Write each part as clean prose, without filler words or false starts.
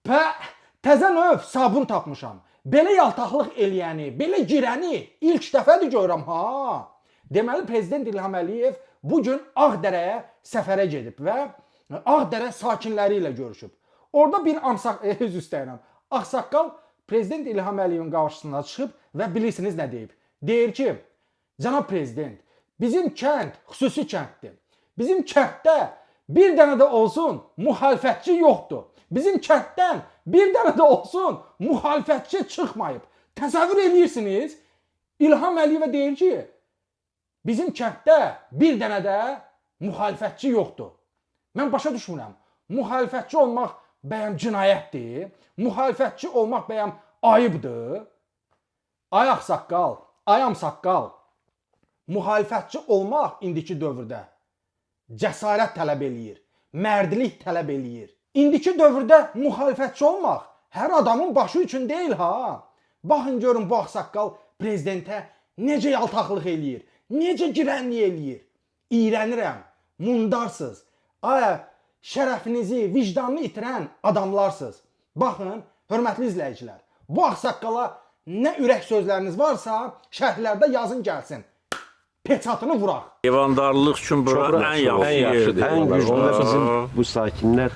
Təzə növ sabun tapmışam. Belə yaltaqlıq eləyəni, belə girəni ilk dəfədir görürəm ha. Deməli Prezident İlham Əliyev bu gün Ağdərəyə səfərə gedib və Ağdərə sakinləri ilə görüşüb. Orada bir üzr istəyirəm. Ağsaqqal Prezident İlham Əliyevin qarşısına çıxıb və bilirsiniz nə deyib? Deyir ki, cənab prezident, bizim kənd xüsusi kənddir. Bizim kənddə bir dənə də olsun müxalifətçi yoxdur. Bizim kənddən bir dənə də olsun müxalifətçi çıxmayıb. Təsəvvür edirsiniz? İlham Əliyevə deyir ki, bizim kənddə bir dənə də müxalifətçi yoxdur. Mən başa düşmürəm. Müxalifətçi olmaq bəyəm cinayətdir? Müxalifətçi olmaq bəyəm ayıbdır? Ay ağsaqqal, ay amsaqqal. Müxalifətçi olmaq indiki dövrdə cəsarət tələb eləyir, mərdlik tələb eləyir. İndiki dövrdə müxalifətçi olmaq hər adamın başı üçün deyil ha. Baxın görün bu ağsaqqal prezidentə necə yaltaqlıq eləyir, necə girənlik eləyir. İyrənirəm, mundarsız. Ay, şərəfinizi, vicdanını itirən adamlarsınız. Baxın, hörmətli izləyicilər, bu ağsaqqala nə ürək sözləriniz varsa, şərhlərdə yazın gəlsin. Peçatını vuraq. Heyvandarlıq üçün bura ən yaxşı yerdir. Ən güclü bizim bu sakinlər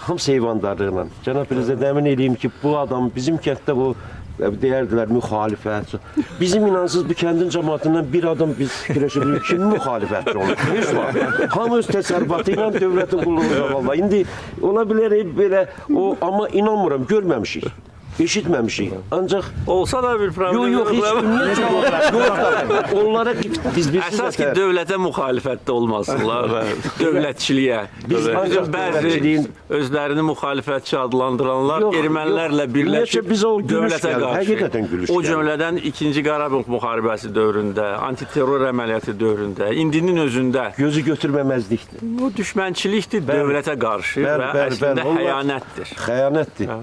hamısı heyvandarlıqla. Cənab Prezident, əmin eləyim ki, bu adam bizim kənddə bu deyərdilər müxalifət. Bizim inansız bu kəndin cəmaatından bir adam biz fikirləşirik, kim müxalifətçi olur? Heç var. Hamı öz təsərrüfatı ilə dövlətin qulluğunda vallahi. İndi ola bilər belə o, amma inanmıram, görməmişik. Eşitməmişik. Ancaq olsa da bir problem yox, heç ümumiyyətlə onlara biz əsas ki, dövlətə müxalifətdə olmasınlar, dövlətçiliyə. Bizim bəzi özlərini müxalifətçi adlandıranlar ermənilərlə birləşib dövlətə qarşı. O cümlədən 2-ci Qarabağ müharibəsi dövründə, antiterror əməliyyatı dövründə, indinin özündə gözü götürməməzlikdir. Bu düşmənçilikdir dövlətə qarşı və əslində xəyanətdir. Xəyanətdir.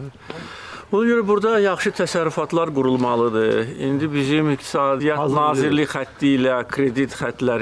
Ona görə burada yaxşı təsərrüfatlar qurulmalıdır. İndi bizim İqtisadiyyat Nazirlik xətti ilə kredit xətləri